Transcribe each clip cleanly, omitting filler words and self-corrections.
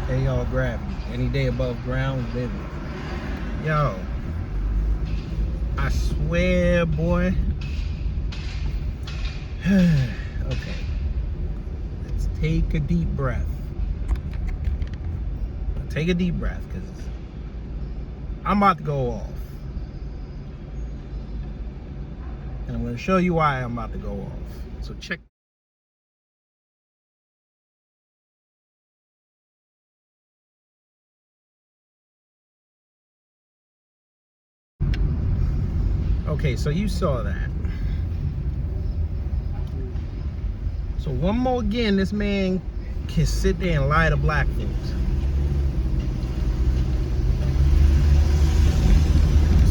Hey, y'all, gravity. Any day above ground, living. Yo, I swear, boy. Okay, let's take a deep breath. Take a deep breath, because I'm about to go off. And I'm going to show you why I'm about to go off. So check. Okay, so you saw that. So one more again, this man can sit there and lie to black folks.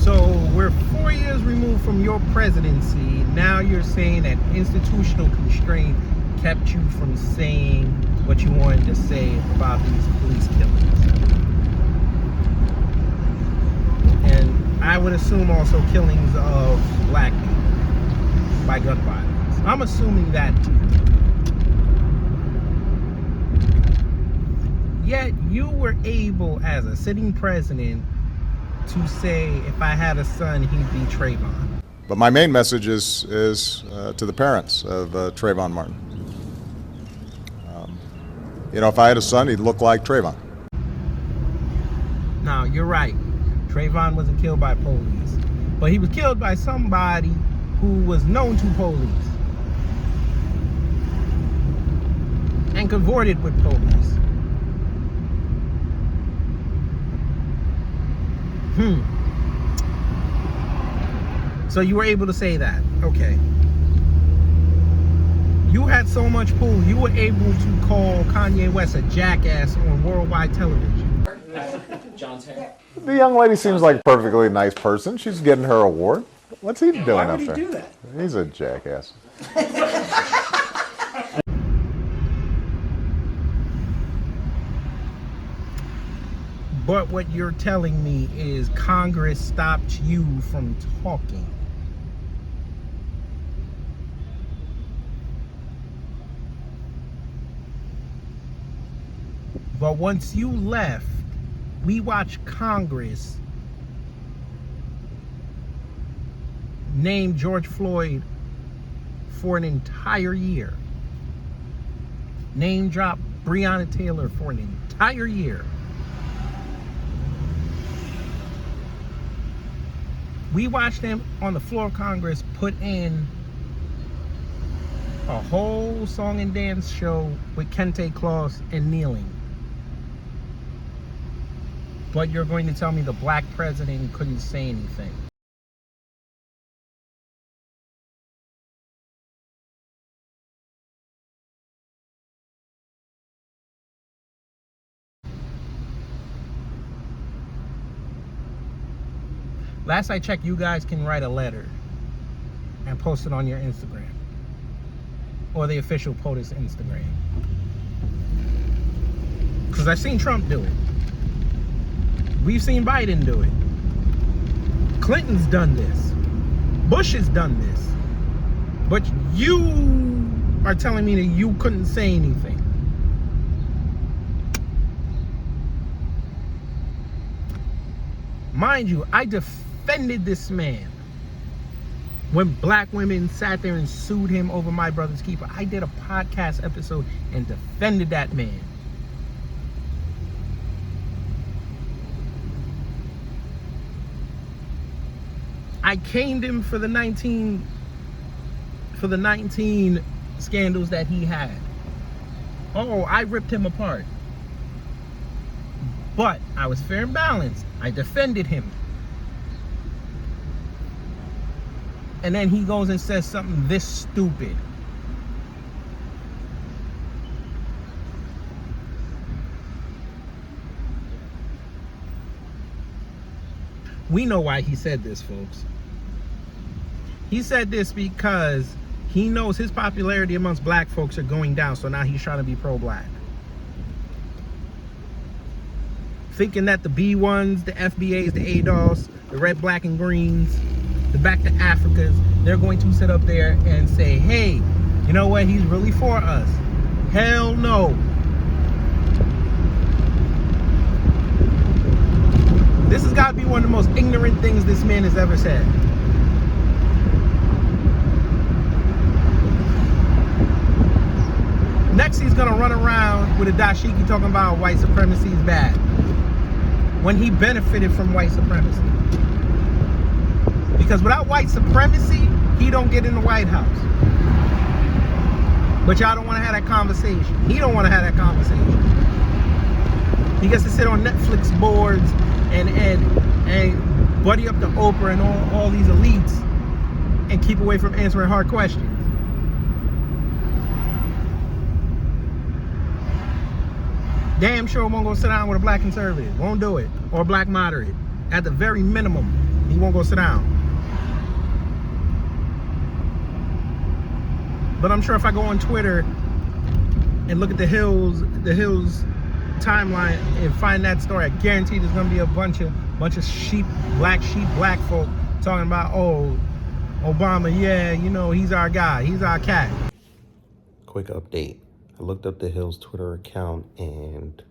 So we're 4 years removed from your presidency. Now you're saying that institutional constraint kept you from saying what you wanted to say about these police killings. And I would assume also killings of black people by gun violence. I'm assuming that too. Yet you were able, as a sitting president, to say if I had a son, he'd be Trayvon. But my main message is to the parents of Trayvon Martin. If I had a son, he'd look like Trayvon. Now, you're right. Trayvon wasn't killed by police. But he was killed by somebody who was known to police. And cavorted with police. So you were able to say that. Okay. You had so much pull, you were able to call Kanye West a jackass on worldwide television. John's hair. The young lady seems like a perfectly nice person. She's getting her award. What's he doing up there? Why would he do that? He's a jackass. But what you're telling me is Congress stopped you from talking. But once you left, we watched Congress name George Floyd for an entire year. Name drop Breonna Taylor for an entire year. We watched them on the floor of Congress put in a whole song and dance show with Kente Closs and kneeling. But you're going to tell me the black president couldn't say anything. Last I checked, you guys can write a letter and post it on your Instagram. Or the official POTUS Instagram. Because I've seen Trump do it. We've seen Biden do it. Clinton's done this. Bush has done this. But you are telling me that you couldn't say anything. Mind you, I defended this man when black women sat there and sued him over My Brother's Keeper. I did a podcast episode and defended that man. I caned him for the 19 scandals that he had. Oh, I ripped him apart. But I was fair and balanced. I defended him. And then he goes and says something this stupid. We know why he said this, folks. He said this because he knows his popularity amongst black folks are going down, so now he's trying to be pro-black. Thinking that the B1s, the FBAs, the ADOS, the red, black, and greens, the Back to Africas, they're going to sit up there and say, hey, you know what, he's really for us. Hell no. This has got to be one of the most ignorant things this man has ever said. Next, he's gonna run around with a dashiki talking about white supremacy is bad, when he benefited from white supremacy. Because without white supremacy, he don't get in the White House. But y'all don't want to have that conversation. He don't want to have that conversation. He gets to sit on Netflix boards and buddy up to Oprah and all these elites and keep away from answering hard questions. Damn sure won't go sit down with a black conservative. Won't do it. Or a black moderate. At the very minimum, he won't go sit down. But I'm sure if I go on Twitter and look at the Hills timeline and find that story, I guarantee there's gonna be a bunch of black folk talking about, oh, Obama, yeah, you know, he's our guy, he's our cat. Quick update. I looked up the Hill's Twitter account and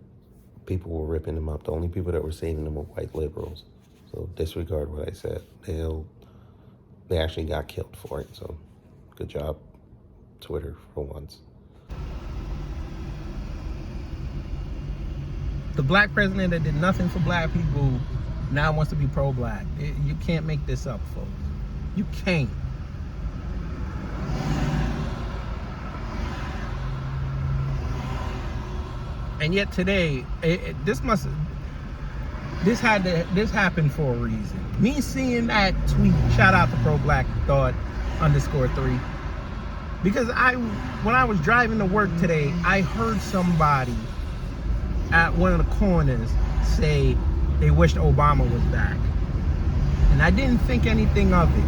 people were ripping him up. The only people that were saving him were white liberals. So disregard what I said. They actually got killed for it. So good job, Twitter, for once. The black president that did nothing for black people now wants to be pro-black. You can't make this up, folks. You can't. And yet today, this happened for a reason. Me seeing that tweet, shout out to pro-black thought _3, because when I was driving to work today, I heard somebody at one of the corners say they wished Obama was back, and I didn't think anything of it.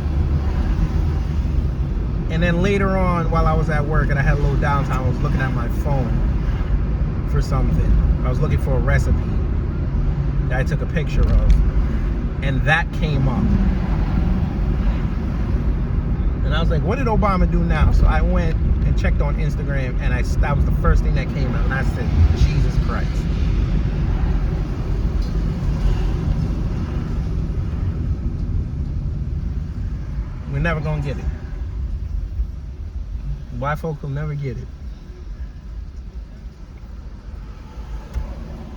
And then later on, while I was at work and I had a little downtime, I was looking at my phone for something. I was looking for a recipe that I took a picture of, and that came up. And I was like, what did Obama do now? So I went and checked on Instagram, and that was the first thing that came up, and I said, Jesus Christ. We're never gonna get it. White folk will never get it.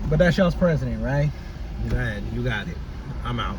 But that's y'all's president, right? Go ahead, you got it. I'm out.